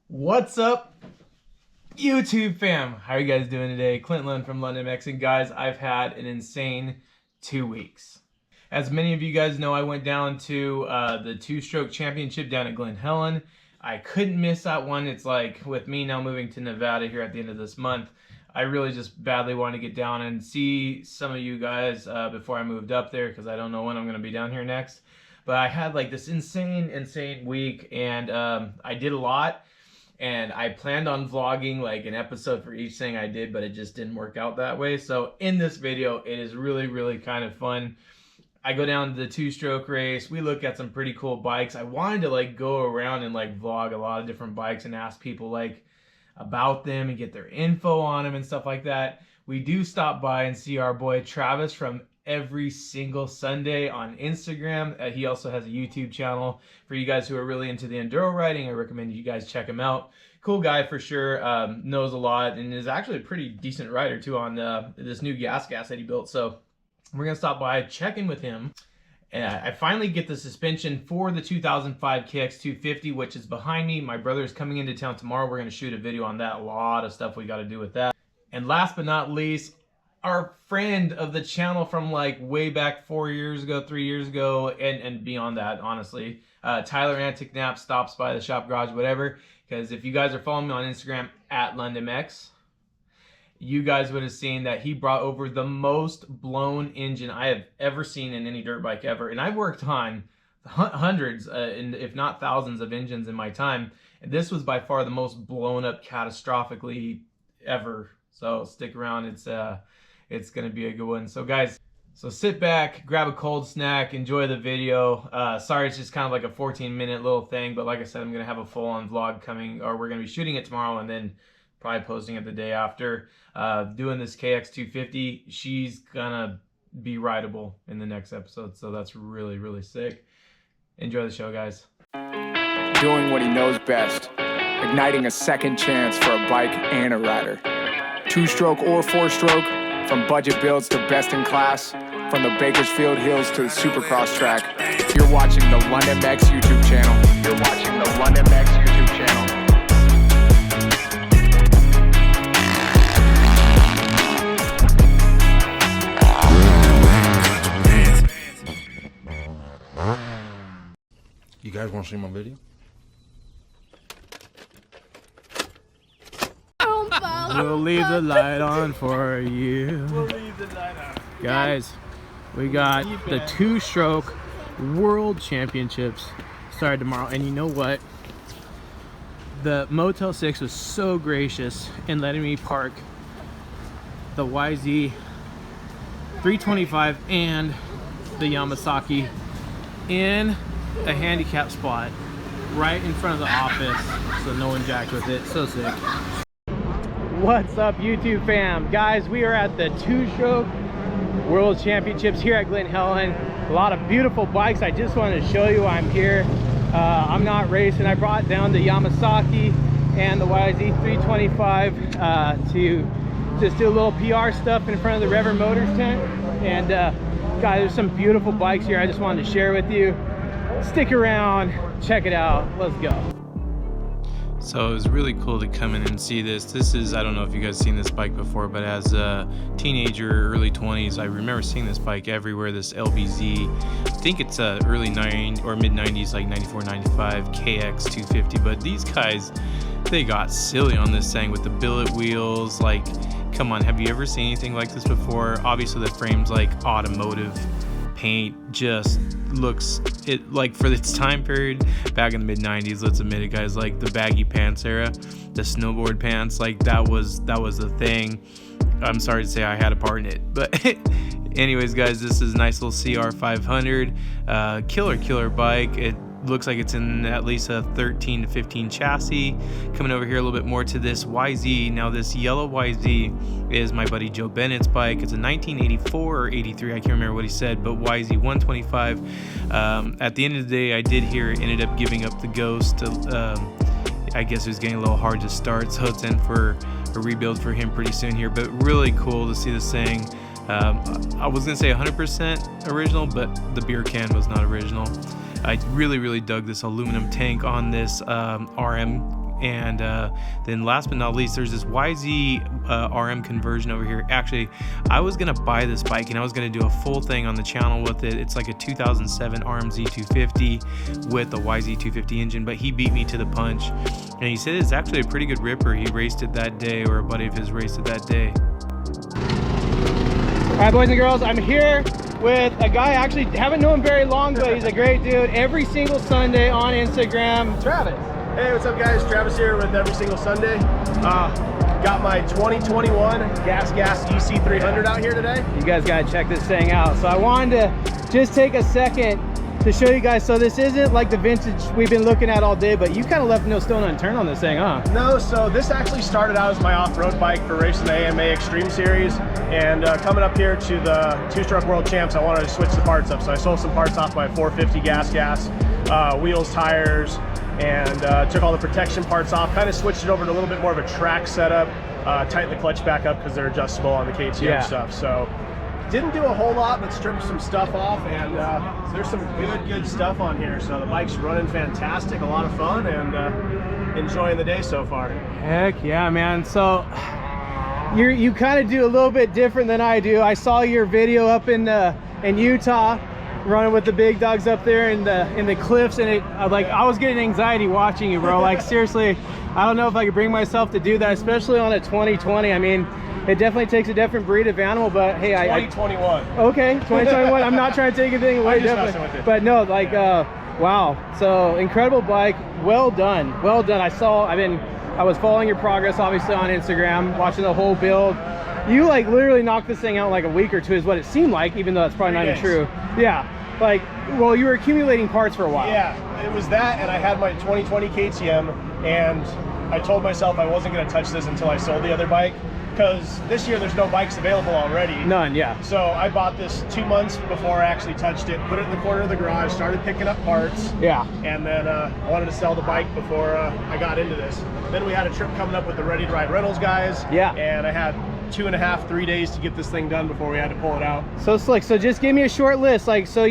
What's up, YouTube fam? How are you guys doing today? Clint Lund from London Mexican. Guys, I've had an insane 2 weeks. As many of you guys know, I went down to the two-stroke championship down at Glen Helen. I couldn't miss that one. It's like, with me now moving to Nevada here at the end of this month, I really just badly want to get down and see some of you guys before I moved up there, because I don't know when I'm going to be down here next. But I had like this insane week, and I did a lot. And I planned on vlogging like an episode for each thing I did, but it just didn't work out that way. So in this video, it is really kind of fun. I go down to the two-stroke race. We look at some pretty cool bikes. I wanted to like go around and like vlog a lot of different bikes and ask people like about them and get their info on them and stuff like that. We do stop by and see our boy Travis from every single Sunday on Instagram. He also has a YouTube channel. For you guys who are really into the enduro riding, I recommend you guys check him out. Cool guy for sure, knows a lot, and is actually a pretty decent rider too on this new gas that he built. So we're gonna stop by, check in with him. And I finally get the suspension for the 2005 KX250, which is behind me. My brother is coming into town tomorrow. We're gonna shoot a video on that. A lot of stuff we gotta do with that. And last but not least, our friend of the channel from like way back 4 years ago, 3 years ago, and beyond that, honestly, Tyler Antic-Knapp stops by the shop, garage, whatever. Because if you guys are following me on Instagram at LondonMex, you guys would have seen that he brought over the most blown engine I have ever seen in any dirt bike ever. And I've worked on hundreds, if not thousands of engines in my time. And this was by far the most blown up catastrophically ever. So stick around. It's gonna be a good one. So guys, so sit back, grab a cold snack, enjoy the video. Sorry, it's just kind of like a 14-minute little thing, but like I said, I'm gonna have a full-on vlog coming, or we're gonna be shooting it tomorrow and then probably posting it the day after. Doing this KX250, she's gonna be rideable in the next episode, so that's really sick. Enjoy the show, guys. Doing what he knows best, igniting a second chance for a bike and a rider. Two-stroke or four-stroke, from budget builds to best in class, from the Bakersfield Hills to the Supercross track. You're watching the London Mex YouTube channel. You're watching the London Mex YouTube channel. You guys want to see my video? We'll leave the light on for you. We'll leave the light on. Guys, we got the two-stroke World Championships started tomorrow, and you know what? The Motel 6 was so gracious in letting me park the YZ 325 and the Yamasaki in a handicap spot right in front of the office, so no one jacked with it. So sick. What's up, YouTube fam? Guys, we are at the two-stroke World Championships here at Glen Helen. A lot of beautiful bikes. I just wanted to show you why I'm here. I'm not racing. I brought down the Yamasaki and the YZ 325 to just do a little PR stuff in front of the Rever Motors tent. And guys, there's some beautiful bikes here I just wanted to share with you. Stick around, check it out. Let's go. So it was really cool to come in and see this. This is, I don't know if you guys seen this bike before, but as a teenager, early 20s, I remember seeing this bike everywhere, this LBZ. I think it's early 90s or mid 90s, like 94, 95 KX250. But these guys, they got silly on this thing with the billet wheels. Like, come on, have you ever seen anything like this before? Obviously the frame's like automotive paint, just looks it like for its time period back in the mid 90s. Let's admit it, guys, like the baggy pants era, the snowboard pants, like that was the thing. I'm sorry to say I had a part in it, but anyways, guys, this is a nice little CR500, killer bike. It looks like it's in at least a 13 to 15 chassis. Coming over here a little bit more to this YZ. Now this yellow YZ is my buddy Joe Bennett's bike. It's a 1984 or 83, I can't remember what he said, but YZ 125. At the end of the day, I did hear it ended up giving up the ghost. I guess it was getting a little hard to start, so it's in for a rebuild for him pretty soon here, but really cool to see this thing. I was gonna say 100% original, but the beer can was not original. I really dug this aluminum tank on this RM And then last but not least, there's this YZ RM conversion over here. Actually, I was gonna buy this bike and I was gonna do a full thing on the channel with it. It's like a 2007 RMZ 250 with the YZ 250 engine, but he beat me to the punch. And he said it's actually a pretty good ripper. He raced it that day, or a buddy of his raced it that day. All right, boys and girls, I'm here with a guy I actually haven't known him very long, but he's a great dude. Every single Sunday on Instagram, Travis. Hey, what's up guys? Travis here with Every Single Sunday. Got my 2021 Gas EC300 out here today. You guys gotta check this thing out. So I wanted to just take a second to show you guys. So this isn't like the vintage we've been looking at all day, but you kind of left no stone unturned on this thing, huh? No, so this actually started out as my off-road bike for racing the AMA Extreme Series. And coming up here to the two-stroke world champs, I wanted to switch the parts up. So I sold some parts off my 450 gas, wheels, tires, and took all the protection parts off, kind of switched it over to a little bit more of a track setup, tightened the clutch back up because they're adjustable on the KTM stuff. So didn't do a whole lot, but stripped some stuff off, and there's some good stuff on here. So the bike's running fantastic, a lot of fun, and enjoying the day so far. Heck yeah, man. So you kind of do a little bit different than I do. I saw your video up in Utah, running with the big dogs up there in the cliffs, and I was getting anxiety watching you, bro. Like seriously, I don't know if I could bring myself to do that, especially on a 2020. I mean, it definitely takes a different breed of animal, but hey, 2021. Okay, 2021. I'm not trying to take anything away, definitely. But no, like, wow. So incredible bike. Well done. Well done. I was following your progress, obviously, on Instagram, watching the whole build. You like literally knocked this thing out in like a week or two, is what it seemed like, even though that's probably not even true. Yeah. Like, well, you were accumulating parts for a while. Yeah, it was that, and I had my 2020 KTM, and I told myself I wasn't going to touch this until I sold the other bike, because this year there's no bikes available already. None, yeah. So I bought this 2 months before I actually touched it, put it in the corner of the garage, started picking up parts. Yeah. And then I wanted to sell the bike before I got into this. Then we had a trip coming up with the Ready to Ride Rentals guys. Yeah. And I had 2.5, 3 days to get this thing done before we had to pull it out. So slick. So just give me a short list. Like, so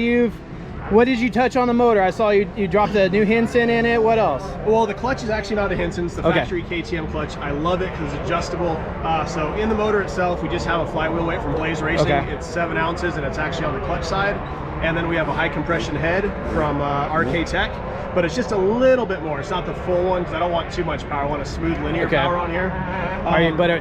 what did you touch on the motor? I saw you dropped a new Hinson in it. What else? Well, the clutch is actually not a Hinson. It's the factory KTM clutch. I love it because it's adjustable. So in the motor itself, we just have a flywheel weight from Blaze Racing. It's 7 ounces, and it's actually on the clutch side. And then we have a high compression head from RK Tech, but it's just a little bit more. It's not the full one because I don't want too much power. I want a smooth linear power on here.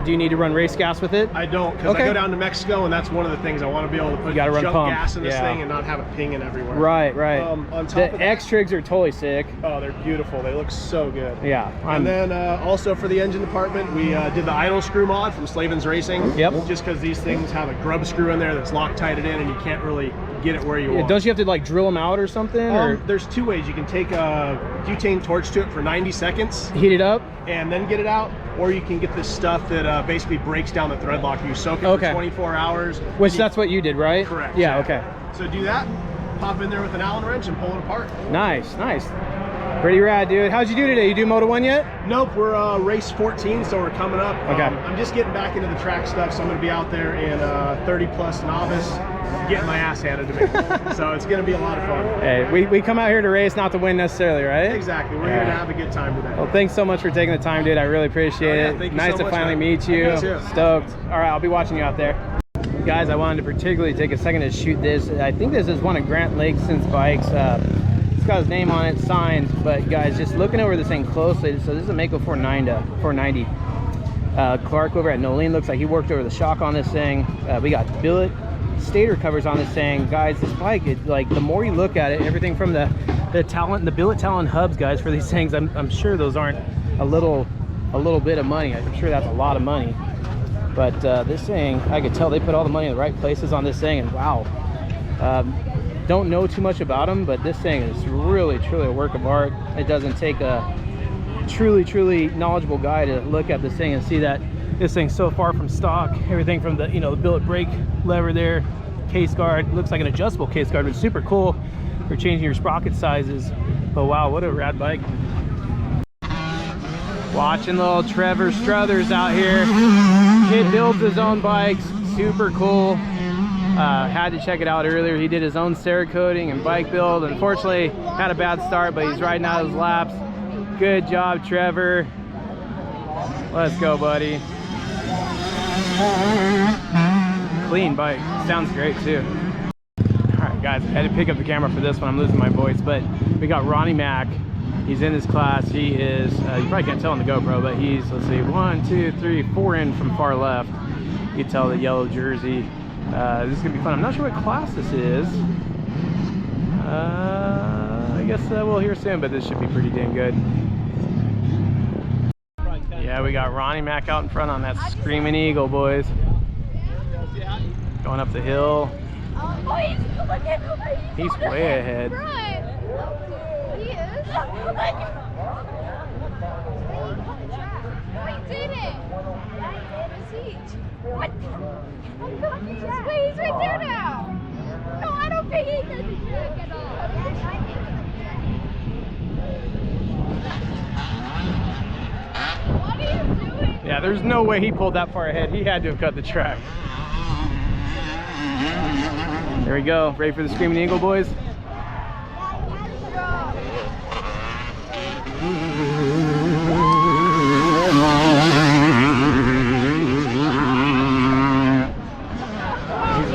Do you need to run race gas with it? I don't, because I go down to Mexico, and that's one of the things I want to be able to put junk gas in this thing and not have it pinging everywhere. Right. On top the of that, X-Trigs are totally sick. Oh, they're beautiful. They look so good. Yeah. And then also for the engine department, we did the idle screw mod from Slavens Racing. Yep. Just because these things have a grub screw in there that's Loctited in, and you can't really get it where you want. Don't you have to like drill them out or something? Or? There's 2 ways. You can take a butane torch to it for 90 seconds. Heat it up? And then get it out. Or you can get this stuff that basically breaks down the thread locker. You soak it for 24 hours. Which that's what you did, right? Correct. Yeah, okay. So do that, pop in there with an Allen wrench and pull it apart. Nice. Pretty rad, dude. How'd you do today? You do Moto 1 yet? Nope, we're race 14, so we're coming up. Okay. I'm just getting back into the track stuff, so I'm going to be out there in 30 plus novice, getting my ass handed to me. So it's going to be a lot of fun. Hey, we come out here to race, not to win necessarily, right? Exactly. We're here to have a good time today. Well, thanks so much for taking the time, dude. I really appreciate it. Thank you nice so to much, finally meet you. Me too. Stoked. All right, I'll be watching you out there. Guys, I wanted to particularly take a second to shoot this. I think this is one of Grant Lakeson's bikes. It's got his name on it, signed, but guys, just looking over this thing closely, so this is a Mako 490. Clark over at Nolene looks like he worked over the shock on this thing. We got billet stator covers on this thing. Guys, this bike, like the more you look at it, everything from the billet talon hubs, guys, for these things, I'm sure those aren't a little bit of money. I'm sure that's a lot of money. But this thing, I could tell they put all the money in the right places on this thing, and wow. Don't know too much about them, but this thing is really, truly a work of art. It doesn't take a truly knowledgeable guy to look at this thing and see that this thing's so far from stock. Everything from the the billet brake lever there, case guard, looks like an adjustable case guard, which is super cool for changing your sprocket sizes. But wow, what a rad bike. Watching little Trevor Struthers out here. Kid builds his own bikes, super cool. Had to check it out earlier. He did his own Cerakoting and bike build. Unfortunately, had a bad start, but he's riding out his laps. Good job, Trevor. Let's go, buddy. Clean bike. Sounds great, too. Alright, guys, I had to pick up the camera for this one. I'm losing my voice, but we got Ronnie Mack. He's in his class. He is, you probably can't tell on the GoPro, but he's, let's see, 1, 2, 3, 4 in from far left. You can tell the yellow jersey. This is going to be fun. I'm not sure what class this is. I guess we'll hear soon, but this should be pretty dang good. Yeah, we got Ronnie Mack out in front on that Screaming Eagle, boys. Going up the hill. He's way ahead. He is. Wait, did it? What? Wait, he's right there now. No, I don't think he did the track at all. What are you doing? Yeah, there's no way he pulled that far ahead. He had to have cut the track. There we go. Ready for the Screaming Eagle, boys? He's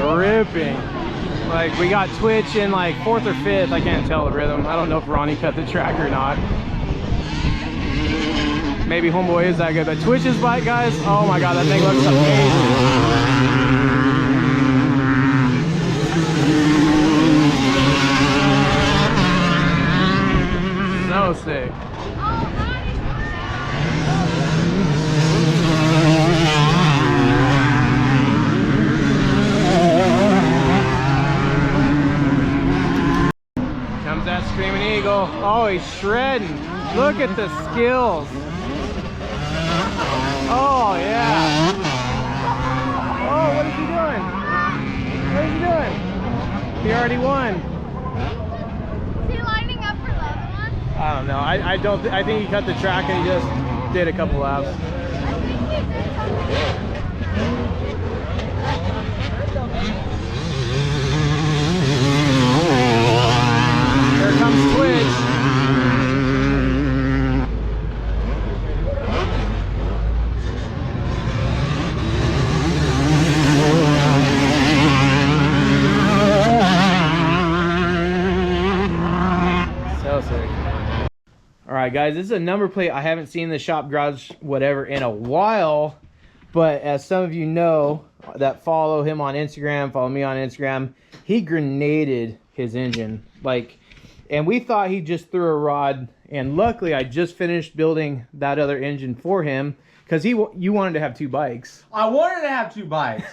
ripping. Like, we got Twitch in like 4th or 5th. I can't tell the rhythm. I don't know if Ronnie cut the track or not. Maybe Homeboy is that good, but Twitch's bike, guys, oh my god, that thing looks amazing. So sick. Comes that Screaming Eagle. Oh, he's shredding. Look at the skills. Oh, yeah. Oh, what is he doing? What is he doing? He already won. Is he lining up for the other one? I don't know. I think he cut the track and he just did a couple laps. I think he did something. Here comes Twitch. Alright guys, this is a number plate I haven't seen in the shop garage whatever in a while, but as some of you know that follow him on Instagram, follow me on Instagram, he grenaded his engine, like, and we thought he just threw a rod, and luckily I just finished building that other engine for him because you wanted to have 2 bikes. I wanted to have 2 bikes.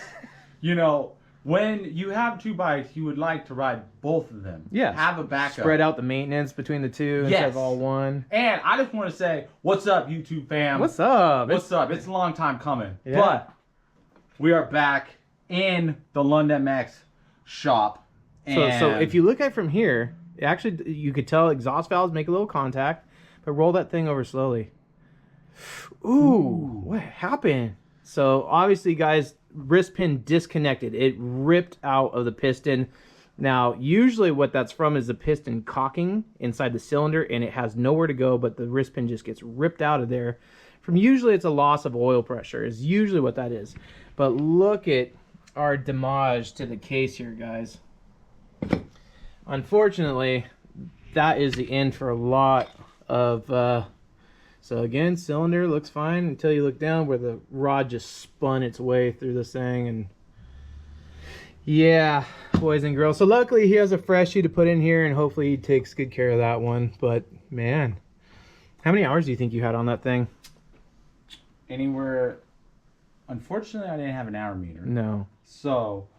You know, when you have 2 bikes, you would like to ride both of them. Yeah. Have a backup. Spread out the maintenance between the 2 instead of all one. And I just want to say, what's up, YouTube fam? What's up? What's up? It's a long time coming. Yeah. But we are back in the London MX shop. So if you look at it from here, actually you could tell exhaust valves make a little contact, but roll that thing over slowly. Ooh, what happened? So obviously, guys, wrist pin disconnected. It ripped out of the piston. Now, usually what that's from is the piston cocking inside the cylinder, and it has nowhere to go, but the wrist pin just gets ripped out of there. From usually it's a loss of oil pressure is usually what that is. But look at our damage to the case here, guys. Unfortunately, that is the end for a lot of so again, cylinder looks fine until you look down where the rod just spun its way through this thing, and yeah, boys and girls. So luckily he has a freshie to put in here, and hopefully he takes good care of that one. But man, how many hours do you think you had on that thing? Anywhere. Unfortunately, I didn't have an hour meter. No. So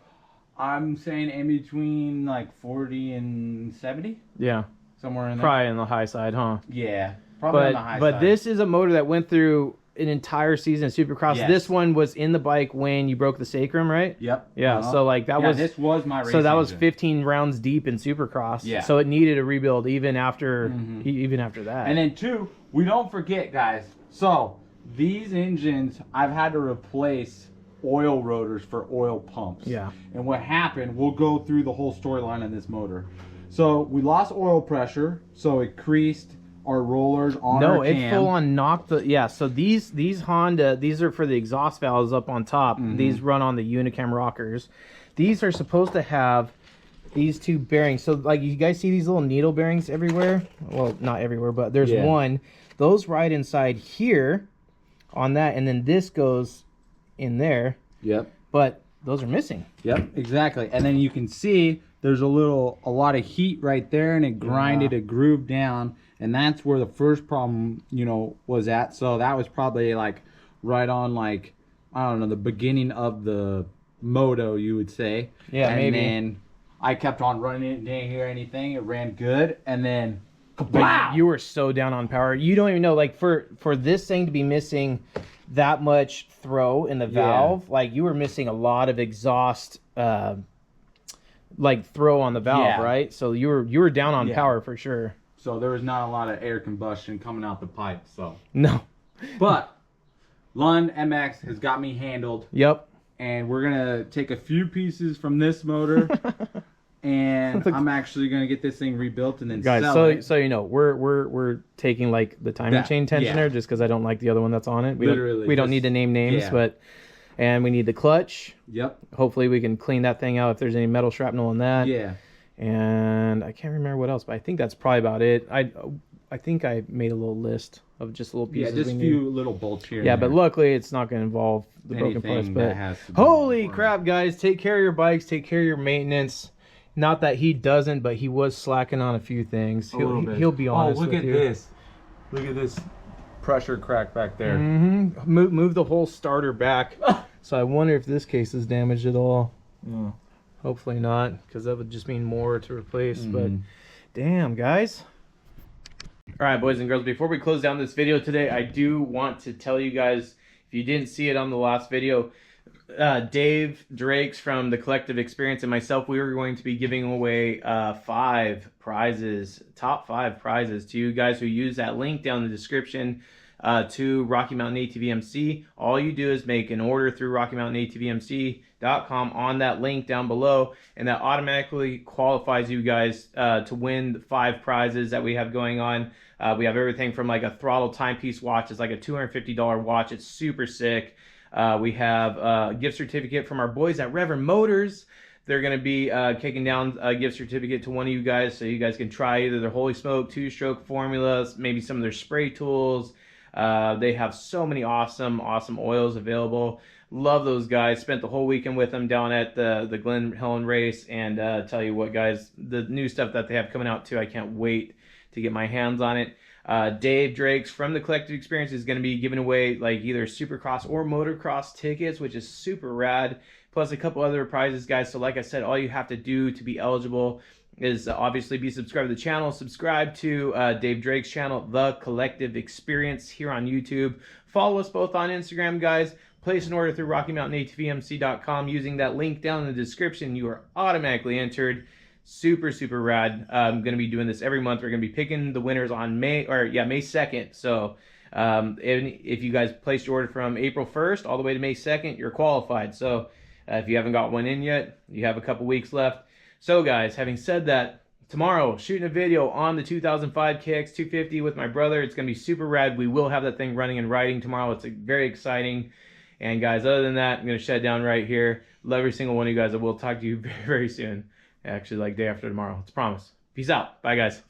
I'm saying in between like 40 and 70. Yeah. Somewhere in there. Probably on the high side, huh? Yeah. Probably on the high side. But this is a motor that went through an entire season of Supercross. Yes. This one was in the bike when you broke the sacrum, right? Yep. Yeah. So like that was. This was my race So that was engine. 15 rounds deep in Supercross. Yeah. So it needed a rebuild even after that. And then 2, we don't forget, guys. So these engines, I've had to replace oil rotors for oil pumps. Yeah. And what happened, we'll go through the whole storyline on this motor. So we lost oil pressure, so it creased our rollers on No, our it cam. full on knocked the, yeah, so these Honda, these are for the exhaust valves up on top. These run on the Unicam rockers. These are supposed to have these two bearings. So like you guys see these little needle bearings everywhere? Well, not everywhere, but there's one. Those ride inside here on that, and then this goes in there. Yep. But those are missing. Yep, exactly. And then you can see there's a lot of heat right there, and it grinded a groove down, and that's where the first problem, you know, was at. So that was probably like right on, like, I don't know, the beginning of the moto, you would say. Yeah, and maybe. then I kept on running it, didn't hear anything. It ran good, and then But you were so down on power. You don't even know, like, for this thing to be missing that much throw in the valve, like you were missing a lot of exhaust like throw on the valve, right? So you were down on power for sure. So there was not a lot of air combustion coming out the pipe. So no, but Lund MX has got me handled. Yep. And we're gonna take a few pieces from this motor, and I'm actually gonna get this thing rebuilt and then sell it. So you know, we're taking like the timing chain tensioner just because I don't like the other one that's on it. We don't need to name names, but and we need the clutch. Yep. Hopefully we can clean that thing out if there's any metal shrapnel in that. Yeah. And I can't remember what else, but I think that's probably about it. I think I made a little list of just little pieces. Yeah, just a few little bolts here. Yeah, but luckily it's not going to involve the broken parts. But holy crap, guys! Take care of your bikes. Take care of your maintenance. Not that he doesn't, but he was slacking on a few things. He'll be honest. Oh, look with at you. this! Look at this pressure crack back there. Move the whole starter back. So I wonder if this case is damaged at all. Yeah. Hopefully not, because that would just mean more to replace. But damn, guys. All right, boys and girls, before we close down this video today, I do want to tell you guys, if you didn't see it on the last video, Dave Drakes from the Collective Experience and myself, we were going to be giving away 5 prizes, top 5 prizes to you guys who use that link down in the description to Rocky Mountain ATVMC. All you do is make an order through RockyMountainATVMC.com on that link down below, and that automatically qualifies you guys to win the 5 prizes that we have going on. We have everything from like a throttle timepiece watch. It's like a $250 watch. It's super sick. We have a gift certificate from our boys at Reverend Motors. They're going to be kicking down a gift certificate to one of you guys, so you guys can try either their Holy Smoke 2-stroke formulas, maybe some of their spray tools. They have so many awesome oils available. Love those guys. Spent the whole weekend with them down at the Glen Helen race, and tell you what, guys, the new stuff that they have coming out too, I can't wait to get my hands on it. Dave Drakes from the Collective Experience is going to be giving away like either Supercross or Motocross tickets, which is super rad, plus a couple other prizes, guys. So like I said, all you have to do to be eligible is obviously be subscribed to the channel, subscribe to Dave Drake's channel, The Collective Experience, here on YouTube. Follow us both on Instagram, guys. Place an order through RockyMountainATVMC.com using that link down in the description. You are automatically entered. Super rad. I'm going to be doing this every month. We're going to be picking the winners on May 2nd. So if you guys placed your order from April 1st all the way to May 2nd, you're qualified. So if you haven't got one in yet, you have a couple weeks left. So guys, having said that, tomorrow shooting a video on the 2005 KX 250 with my brother. It's going to be super rad. We will have that thing running and riding tomorrow. It's very exciting. And guys, other than that, I'm going to shut it down right here. Love every single one of you guys. I will talk to you very soon. Actually, like day after tomorrow. It's a promise. Peace out. Bye, guys.